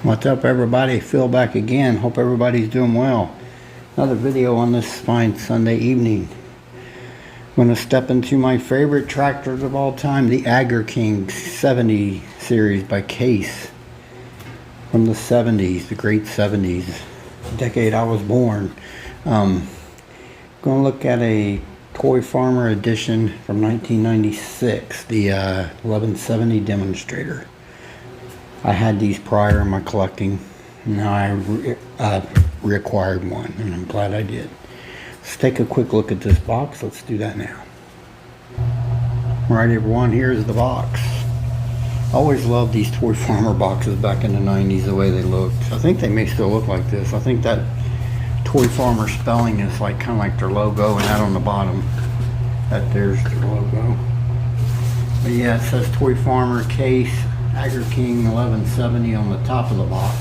What's up, everybody? Phil back again. Hope everybody's doing well. Another video on this fine Sunday evening. I'm going to step into my favorite tractors of all time, the Agger King 70 series by Case. From the 70s, the great 70s, the decade I was born. Going to look at a Toy Farmer edition from 1996, the 1170 Demonstrator. I had these prior in my collecting. Now I reacquired one, and I'm glad I did. Let's take a quick look at this box. Let's do that now. Alright, everyone, here's the box. I always loved these Toy Farmer boxes back in the 90s, the way they looked. I think they may still look like this. I think that Toy Farmer spelling is like kind of like their logo, and that on the bottom, there's their logo. But yeah, it says Toy Farmer Case Agger King 1170 on the top of the box.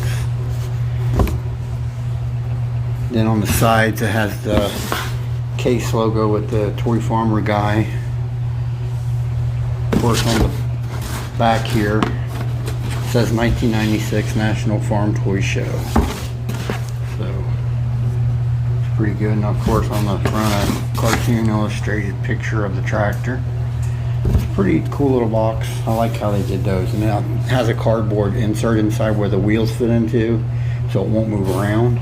Then on the sides it has the Case logo with the Toy Farmer guy. Of course, on the back here it says 1996 National Farm Toy Show. So it's pretty good. And of course on the front, a cartoon illustrated picture of the tractor. Pretty cool little box. I like how they did those. And it has a cardboard insert inside where the wheels fit into, so it won't move around.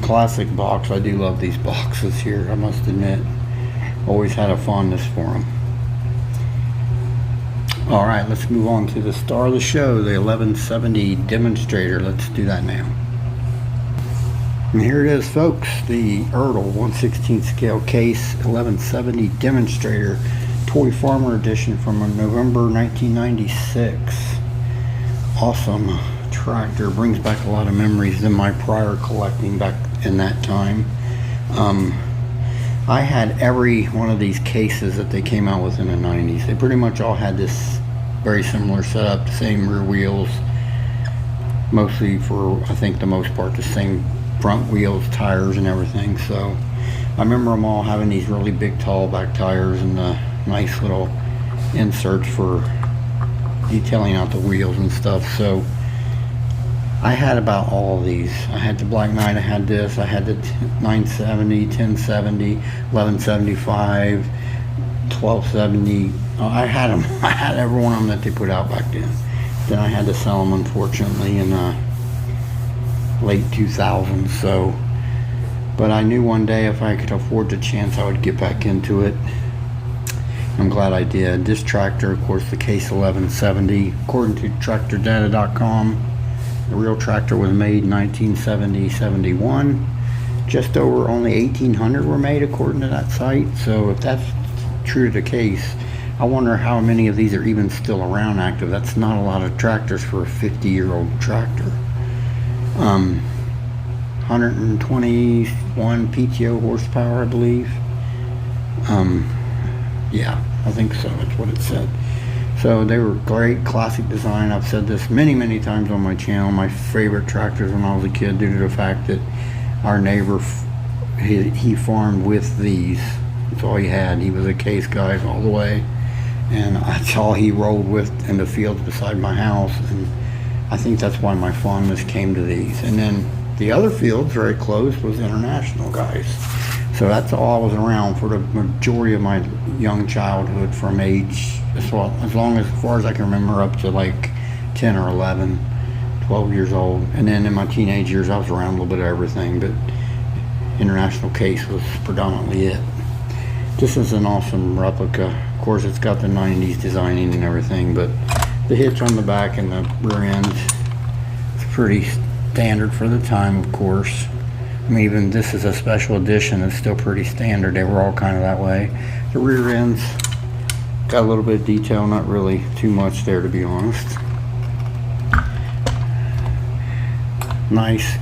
Classic box. I do love these boxes here, I must admit. Always had a fondness for them. Alright, let's move on to the star of the show, the 1170 Demonstrator. Let's do that now. And here it is, folks, the Ertl 1/16 scale Case 1170 Demonstrator Toy Farmer edition from November 1996. Awesome tractor. Brings back a lot of memories in my prior collecting back in that time. I had every one of these cases that they came out with in the 90s. They pretty much all had this very similar setup, the same rear wheels, mostly for, I think the most part, the same front wheels, tires, and everything. So I remember them all having these really big tall back tires and the nice little inserts for detailing out the wheels and stuff. So I had about all of these. I had the Black Knight, I had this, I had the 970, 1070, 1175, 1270. I had them. I had every one of them that they put out back then. Then I had to sell them, unfortunately, in late 2000s. So, but I knew one day if I could afford the chance I would get back into it. I'm glad I did. This tractor, of course, the Case 1170, according to tractordata.com, the real tractor was made in 1970-71. Just over only 1,800 were made according to that site. So if that's true to the case, I wonder how many of these are even still around active. That's not a lot of tractors for a 50-year-old tractor. 121 PTO horsepower, I believe. Yeah, I think so. That's what it said. So they were great, classic design. I've said this many times on my channel. My favorite tractors when I was a kid, due to the fact that our neighbor, he farmed with these. That's all he had. He was a Case guy all the way, and that's all he rolled with in the fields beside my house. And I think that's why my fondness came to these. And then the other fields very close was international guys. So that's all I was around for the majority of my young childhood, from age, as far as I can remember, up to like 10 or 11, 12 years old. And then in my teenage years I was around a little bit of everything, but international Case was predominantly it. This is an awesome replica. Of course, it's got the 90s designing and everything, but the hitch on the back and the rear end is pretty standard for the time, of course. I mean, even this is a special edition, it's still pretty standard. They were all kind of that way. The rear ends got a little bit of detail, not really too much there, to be honest. Nice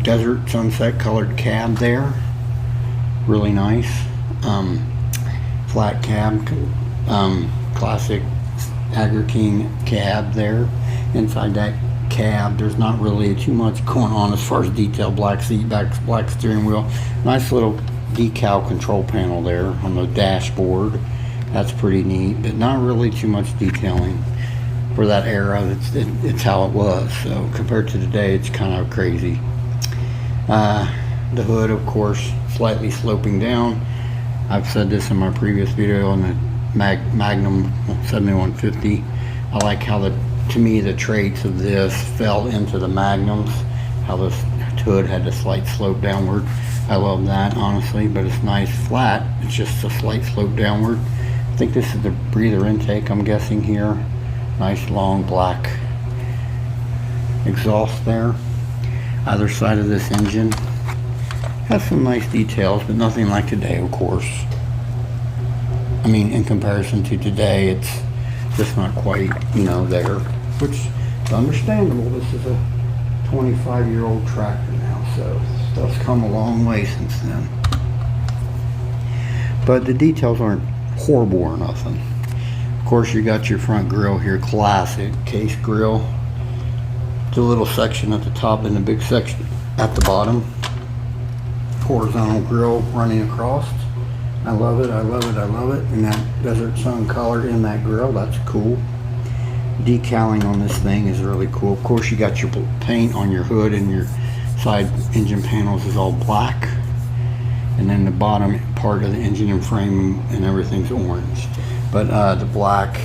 desert sunset colored cab there. Really nice. Flat cab, classic Agger King cab there. Inside that cab, there's not really too much going on as far as detail. Black seat backs, black steering wheel, nice little decal control panel there on the dashboard. That's pretty neat, but not really too much detailing. for that era, it's how it was. So compared to today, it's kind of crazy. The hood, of course, slightly sloping down. I've said this in my previous video on the Magnum 7150. I like how to me the traits of this fell into the Magnums, how this hood had a slight slope downward. I love that, honestly, but it's nice flat. It's just a slight slope downward. I think this is the breather intake, I'm guessing here. Nice long black exhaust there. Either side of this engine has some nice details, but nothing like today, of course. I mean, in comparison to today, it's just not quite, you know, there, which is understandable. This is a 25-year-old tractor now, so stuff's come a long way since then. But the details aren't horrible or nothing. Of course, you got your front grille here, classic case grille. The little section at the top and the big section at the bottom. Horizontal grille running across. I love it, I love it, I love it. And that Desert Sun color in that grille, that's cool. Decaling on this thing is really cool. Of course, you got your paint on your hood, and your side engine panels is all black. And then the bottom part of the engine and frame and everything's orange. But the black,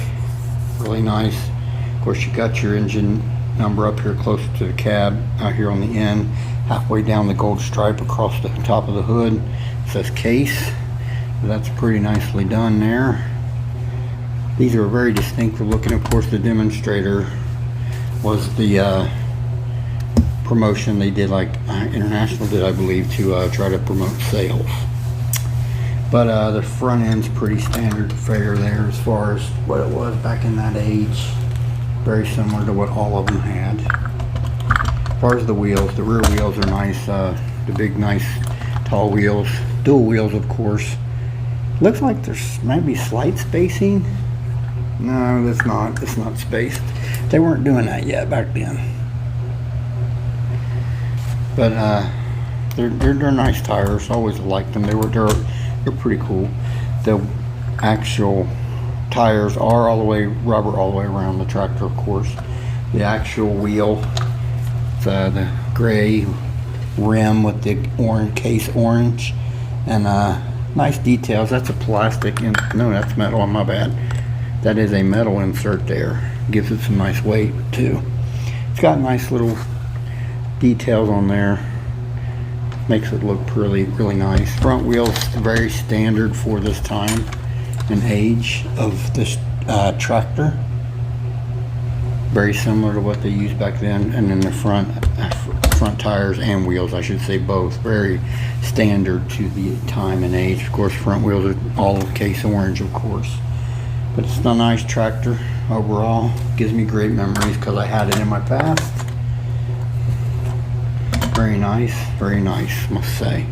really nice. Of course, you got your engine number up here closer to the cab, out here on the end, halfway down the gold stripe across the top of the hood. It says case. So that's pretty nicely done there. These are very distinctive looking. Of course, the Demonstrator was the promotion they did, like International did, I believe, to try to promote sales. But the front end's pretty standard fare there as far as what it was back in that age. Very similar to what all of them had. As far as the wheels, the rear wheels are nice. The big, nice, tall wheels. Dual wheels, of course. Looks like there's maybe slight spacing. No, it's not. It's not spaced. They weren't doing that yet back then. But they're nice tires. Always liked them. They're pretty cool. The actual tires are all the way rubber all the way around the tractor, of course. The actual wheel, the gray rim with the orange case orange, and nice details. That's a plastic, and no, that's metal. My bad. That is a metal insert there. Gives it some nice weight too. It's got nice little details on there. Makes it look really, really nice. Front wheels very standard for this time and age of this tractor. Very similar to what they used back then. And then the front tires and wheels, I should say both, very standard to the time and age. Of course, front wheels are all case orange, of course. But it's a nice tractor overall. Gives me great memories because I had it in my past. Very nice, must say.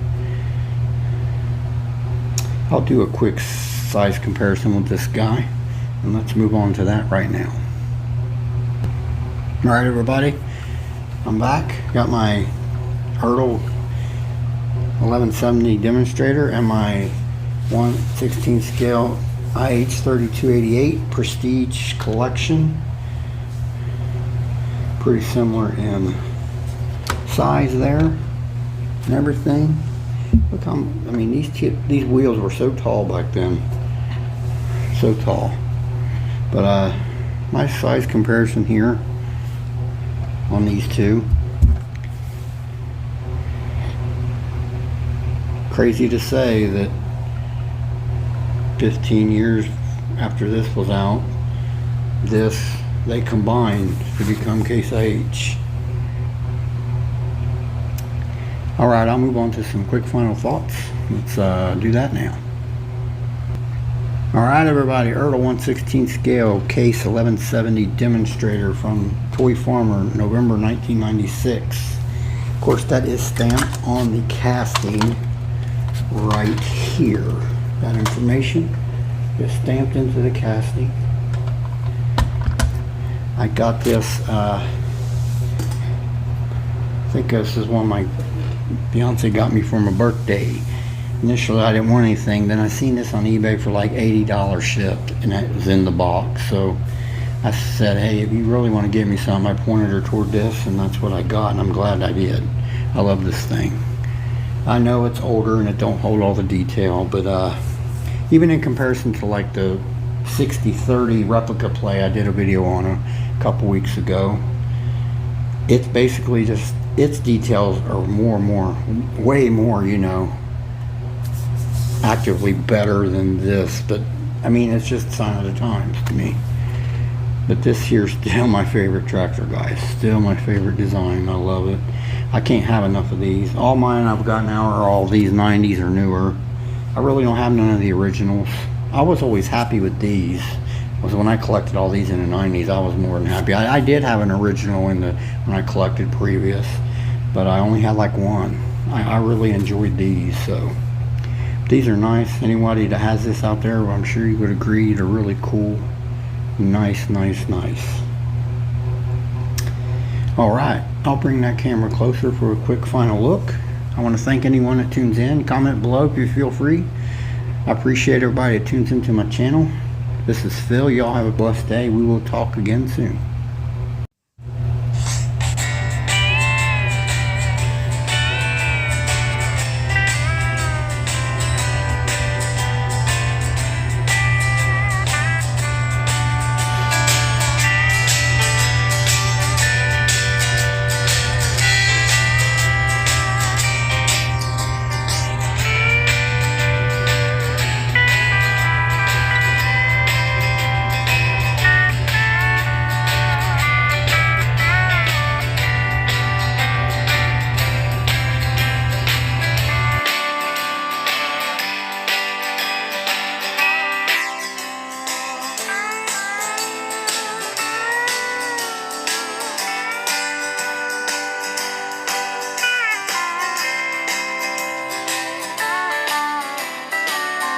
I'll do a quick size comparison with this guy, and let's move on to that right now. Alright, everybody, I'm back. Got my Ertl 1170 Demonstrator and my 1/16 scale IH3288 Prestige Collection. Pretty similar in size there and everything. Look how, I mean, these wheels were so tall back then, so tall. But my size comparison here on these two. Crazy to say that 15 years after this was out, they combined to become Case H. Alright, I'll move on to some quick final thoughts. Let's do that now. Alright, everybody, Ertl 1/16 scale Case 1170 Demonstrator from Toy Farmer, November 1996. Of course, that is stamped on the casting right here. That information is stamped into the casting. I got this, I think this is one my fiance got me for my birthday. Initially I didn't want anything, then I seen this on eBay for like $80 shipped, and it was in the box. So I said, hey, if you really want to give me some, I pointed her toward this, and that's what I got, and I'm glad I did. I love this thing. I know it's older and it don't hold all the detail, but even in comparison to like the 60-30 replica play I did a video on a couple weeks ago, it's basically just, its details are way more, you know, actively better than this. But I mean, it's just a sign of the times to me. But this here's still my favorite tractor, guys. Still my favorite design. I love it. I can't have enough of these. All mine I've got now are all these 90s or newer. I really don't have none of the originals. I was always happy with these. Was when I collected all these in the 90s, I was more than happy. I did have an original when I collected previous, but I only had like one. I really enjoyed these, so these are nice. Anybody that has this out there, I'm sure you would agree, they're really cool. Nice. Alright, I'll bring that camera closer for a quick final look. I want to thank anyone that tunes in. Comment below if you feel free. I appreciate everybody that tunes into my channel. This is Phil. Y'all have a blessed day. We will talk again soon.